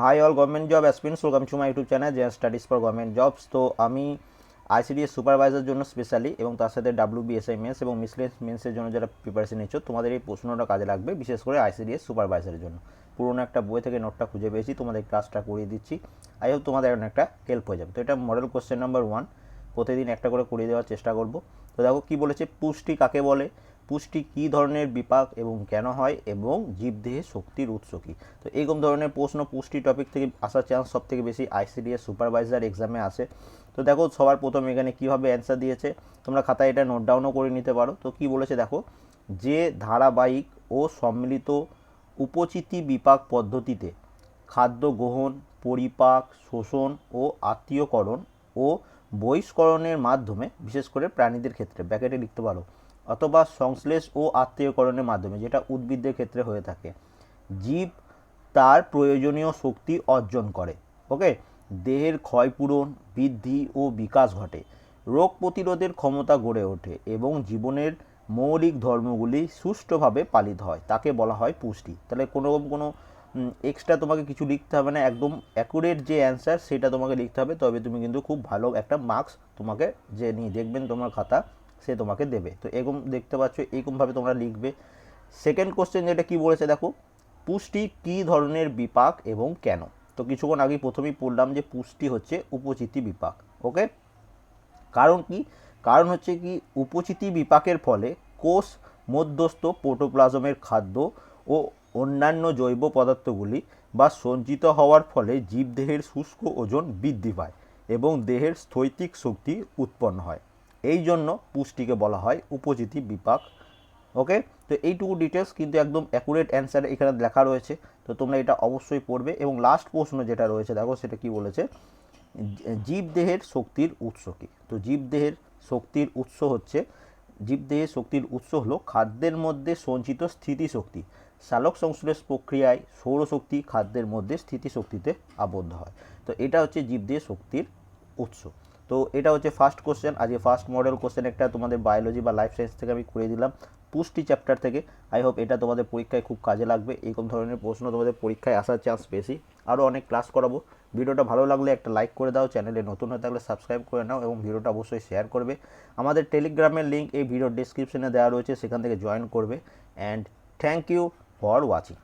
High all government job aspirants, welcome to my YouTube channel JN studies for government jobs. তো আমি ICDS supervisor জন্য specially এবং তার সাথে ডাব্লিউবিএসআই মেন্স এবং মিসলেনিয়াস মেন্সের জন্য যারা প্রিপারেশন নিচ্ছ, তোমাদের এই প্রশ্নটা কাজে লাগবে, বিশেষ করে আইসিডিএস সুপারভাইজারের জন্য। পুরোনো একটা বই থেকে নোটটা খুঁজে পেয়েছি, তোমাদের ক্লাসটা করিয়ে দিচ্ছি। আই হোপ তোমাদের একটা হেল্প হয়ে যাবে। তো এটা মডেল কোশ্চেন নাম্বার 1, প্রতিদিন একটা করে করিয়ে দেওয়ার চেষ্টা করব। তো দেখো কী বলেছে, পুষ্টি কাকে বলে, পুষ্টি কী ধরনের বিপাক এবং কেন হয়, এবং জীবদেহে শক্তির উৎস কী। তো এইরকম ধরনের প্রশ্ন পুষ্টি টপিক থেকে আসার চান্স সব থেকে বেশি আইসিডিএস সুপারভাইজার এক্সামে আসে। তো দেখো সবার প্রথম এখানে কীভাবে অ্যান্সার দিয়েছে, তোমরা খাতায় এটা নোট ডাউনও করে নিতে পারো। তো কী বলেছে দেখো, যে ধারাবাহিক ও সম্মিলিত উপচিতি বিপাক পদ্ধতিতে খাদ্য গ্রহণ, পরিপাক, শোষণ ও আত্মীয়করণ ও বহিষ্করণের মাধ্যমে, বিশেষ করে প্রাণীদের ক্ষেত্রে ব্র্যাকেটে লিখতে পারো, অথবা সংশ্লেষ ও আত্মীয়করণের মাধ্যমে, যেটা উদ্ভিদের ক্ষেত্রে হয়ে থাকে, জীব তার প্রয়োজনীয় শক্তি অর্জন করে। ওকে, দেহের ক্ষয়পূরণ, বৃদ্ধি ও বিকাশ ঘটে, রোগ প্রতিরোধের ক্ষমতা গড়ে ওঠে এবং জীবনের মৌলিক ধর্মগুলি সুষ্ঠুভাবে পালিত হয়, তাকে বলা হয় পুষ্টি। তাহলে কোনো এক্সট্রা তোমাকে কিছু লিখতে হবে না, একদম অ্যাকুরেট যে অ্যান্সার সেটা তোমাকে লিখতে হবে, তবে তুমি কিন্তু খুব ভালো একটা মার্কস তোমাকে যে নিয়ে দেখবেন তোমার খাতা সে তোমাকে দেবে। তো এরকম দেখতে পাচ্ছ, এরকমভাবে তোমরা লিখবে। সেকেন্ড কোশ্চেন যেটা কি বলেছে দেখো, পুষ্টি কী ধরনের বিপাক এবং কেন। তো কিছুক্ষণ আগে প্রথমেই পড়লাম যে পুষ্টি হচ্ছে উপচিতি বিপাক। ওকে, কারণ কি, কারণ হচ্ছে কি, উপচিতি বিপাকের ফলে কোষ মধ্যস্থ প্রোটোপ্লাজমের খাদ্য ও অন্যান্য জৈব পদার্থগুলি বা সঞ্চিত হওয়ার ফলে জীবদেহের শুষ্ক ওজন বৃদ্ধি পায় এবং দেহের স্থৈতিক শক্তি উৎপন্ন হয়। এই জন্য পুষ্টিকে বলা হয় উপচিতি বিপাক। ওকে, তো এইটুকু ডিটেলস কিন্তু একদম অ্যাকুরেট অ্যান্সার এখানে লেখা রয়েছে। তো তোমরা এটা অবশ্যই পড়বে। এবং লাস্ট প্রশ্ন যেটা রয়েছে দেখো, সেটা কি বলেছে, জীবদেহের শক্তির উৎস কী। তো জীবদেহের শক্তির উৎস হচ্ছে, জীবদেহের শক্তির উৎস হলো খাদ্যের মধ্যে সঞ্চিত স্থিতিশক্তি। সালোক সংশ্লেষ প্রক্রিয়ায় সৌরশক্তি খাদ্যের মধ্যে স্থিতিশক্তিতে আবদ্ধ হয়। তো এটা হচ্ছে জীবদেহের শক্তির উৎস। তো এটা হচ্ছে ফার্স্ট কোশ্চেন, আজকে ফার্স্ট মডেল কোশ্চেন একটা তোমাদের বায়োলজি বা লাইফ সায়েন্স থেকে আমি করে দিলাম, পুষ্টি চ্যাপ্টার থেকে। আই হোপ এটা তোমাদের পরীক্ষায় খুব কাজে লাগবে, এইরকম ধরনের প্রশ্ন তোমাদের পরীক্ষায় আসার চান্স বেশি। আরও অনেক ক্লাস করাবো। ভিডিওটা ভালো লাগলে একটা লাইক করে দাও, চ্যানেলে নতুন হয়ে থাকলে সাবস্ক্রাইব করে নাও এবং ভিডিওটা অবশ্যই শেয়ার করবে। আমাদের টেলিগ্রামের লিঙ্ক এই ভিডিওর ডিসক্রিপশনে দেওয়া রয়েছে, সেখান থেকে জয়েন করবে। And thank you for watching.